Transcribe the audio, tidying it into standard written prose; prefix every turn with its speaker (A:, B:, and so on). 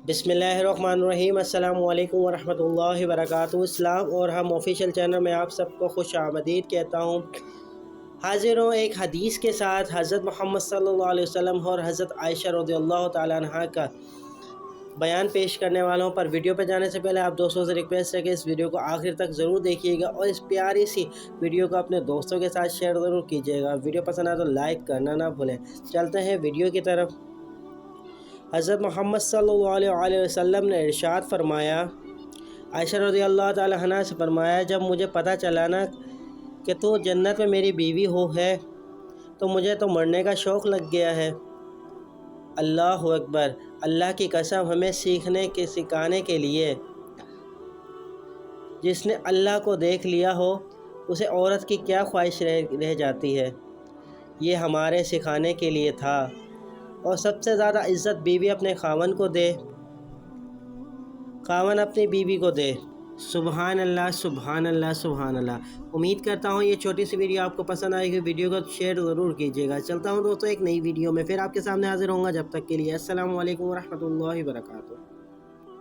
A: बिस्मिल्लाहिर्रहमानिर्रहीम। अस्सलामु अलैकुम वरहमतुल्लाहि वबरकातुहू। इस्लाम और हम ऑफिशियल चैनल में आप सबको खुश आमदीद कहता हूँ। हाजिर हूँ एक हदीस के साथ हज़रत मोहम्मद सल्लल्लाहु अलैहि वसल्लम और हज़रत आयशा रज़ियल्लाहु ताला अन्हा का बयान पेश करने वालों पर। वीडियो पर जाने से पहले आप दोस्तों से रिक्वेस्ट है कि इस वीडियो को आखिर तक ज़रूर देखिएगा और इस प्यारी सी वीडियो को अपने दोस्तों के साथ शेयर ज़रूर कीजिएगा। वीडियो पसंद आए तो लाइक करना ना भूलें। चलते हैं वीडियो की तरफ। हज़रत मोहम्मद सल्लल्लाहु अलैहि वसल्लम ने इरशाद फरमाया, आयशा रज़ियल्लाहु ताला अन्हा से फरमाया, जब मुझे पता चला ना कि तू जन्नत में मेरी बीवी हो है तो मुझे तो मरने का शौक़ लग गया है। अल्लाहु अकबर। अल्लाह की कसम, हमें सिखाने के लिए जिसने अल्लाह को देख लिया हो उसे औरत की क्या ख्वाहिश रह जाती है। ये हमारे सिखाने के लिए था। और सबसे ज़्यादा इज़्ज़त बीवी अपने खावन को दे, खावन अपनी बीवी को दे। सुबहान अल्लाह, सुबहान अल्लाह, सुबहान अल्लाह। उम्मीद करता हूँ ये छोटी सी वीडियो आपको पसंद आएगी। वीडियो को शेयर ज़रूर कीजिएगा। चलता हूँ दोस्तों एक नई वीडियो में, फिर आपके सामने हाजिर होऊंगा। जब तक के लिए अस्सलामु अलैकुम वरहमतुल्लाहि वबरकातुहू।